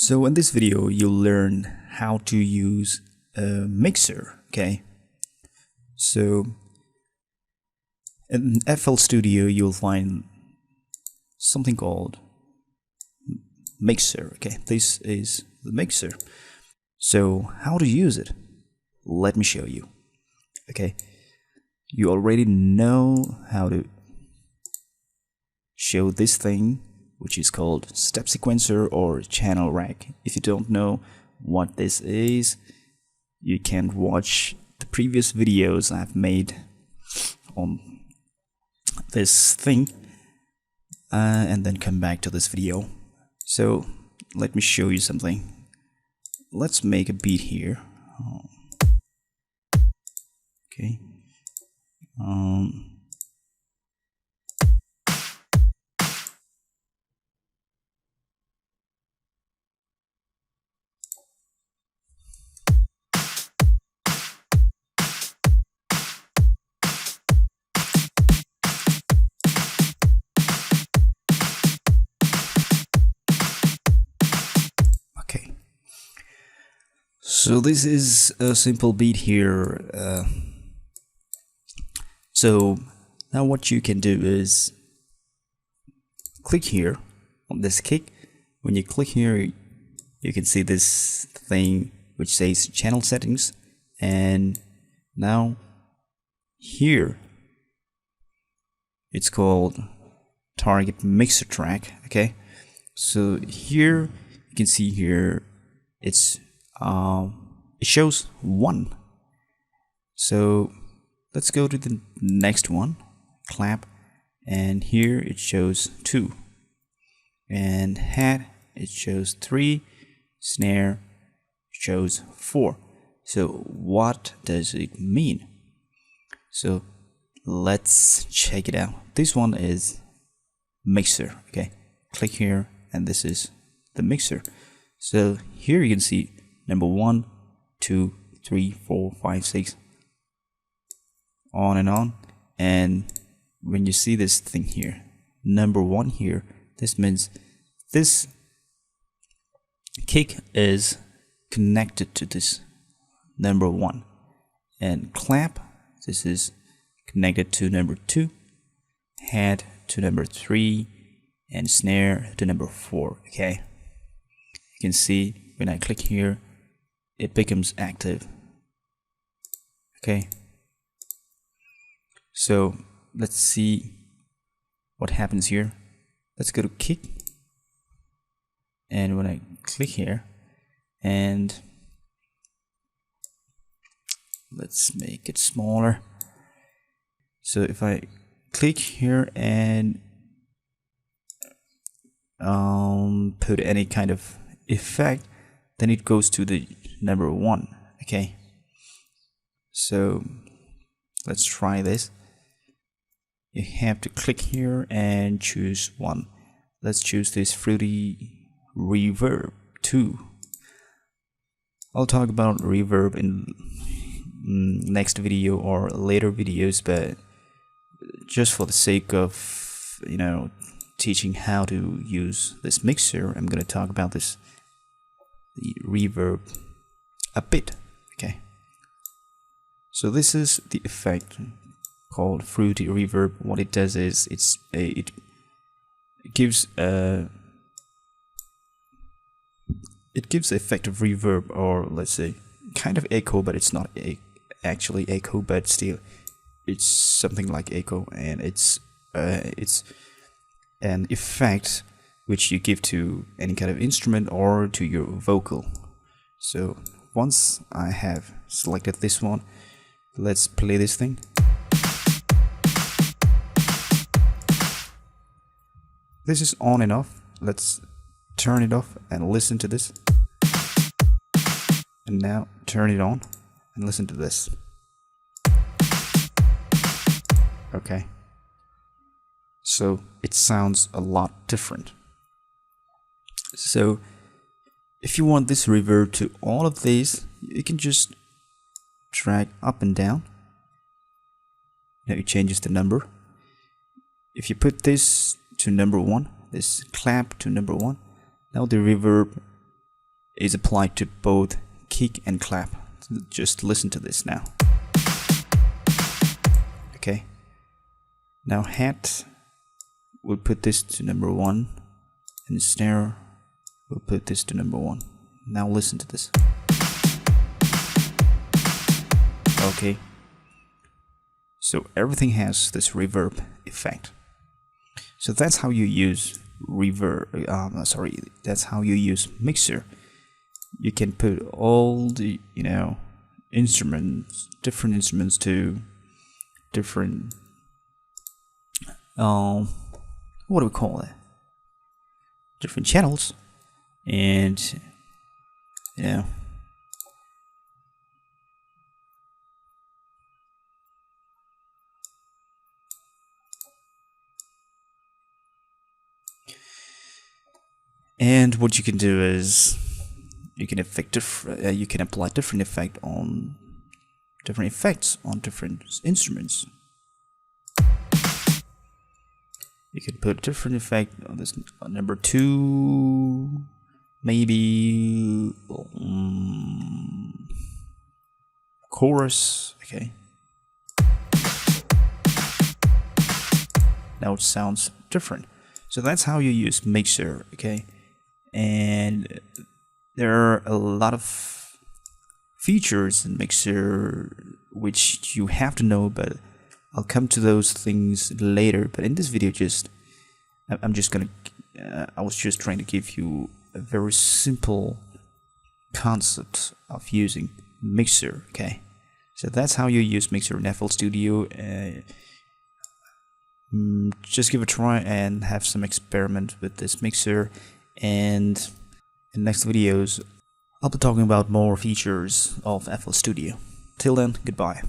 So in this video, you'll learn how to use a mixer, okay? So in FL Studio, you'll find something called mixer, okay? This is the mixer. So how to use it? Let me show you, okay? You already know how to show this thing, which is called step sequencer or channel rack. If you don't know what this is, you can watch the previous videos I've made on this thing and then come back to this video. So let me show you something. Let's make a beat here. Okay. Okay. So this is a simple beat here. So now what you can do is click here on this kick. When you click here, you can see this thing which says channel settings, and now here it's called target mixer track. Okay, so here you can see here it's it shows 1. So let's go to the next one, clap, and here it shows 2, and hat it shows 3, snare shows 4. So what does it mean? So let's check it out. This one is mixer. Okay, click here and this is the mixer. So here you can see number 1, 2, 3, 4, 5, 6, on and on. And when you see this thing here, number 1 here, this means this kick is connected to this number 1, and clap, this is connected to number 2, hat to number 3, and snare to number 4. Okay, you can see when I click here it becomes active. Okay, so let's see what happens here. Let's go to kick, and when I click here, and let's make it smaller. So if I click here and put any kind of effect, then it goes to the number 1. Okay, so let's try this. You have to click here and choose one. Let's choose this Fruity Reverb 2. I'll talk about reverb in next video or later videos, but just for the sake of teaching how to use this mixer, I'm gonna talk about the reverb a bit. Okay, so this is the effect called Fruity Reverb. What it does is it gives the effect of reverb, or let's say kind of echo, but it's not actually echo, but still it's something like echo, and it's an effect which you give to any kind of instrument or to your vocal. So once I have selected this one, let's play this thing. This is on and off. Let's turn it off and listen to this. And now turn it on and listen to this. Okay, so it sounds a lot different. So if you want this reverb to all of these, you can just drag up and down. Now it changes the number. If you put this to number 1, this clap to number 1, now the reverb is applied to both kick and clap. Just listen to this now. Okay. Now hat, we'll put this to number 1, and snare, we'll put this to number 1. Now listen to this. Okay. So everything has this reverb effect. So that's how you use reverb. That's how you use mixer. You can put all the instruments, different instruments to different what do we call it? Different channels, and and what you can do is you can apply different effects on different instruments. You can put different effect on this number 2, maybe chorus. Okay. Now it sounds different. So that's how you use mixer. Okay, and there are a lot of features in mixer which you have to know, but I'll come to those things later. But in this video, I was just trying to give you a very simple concept of using mixer. Okay, so that's how you use mixer in FL Studio. Just give it a try and have some experiment with this mixer, and in next videos I'll be talking about more features of FL Studio. Till then, goodbye.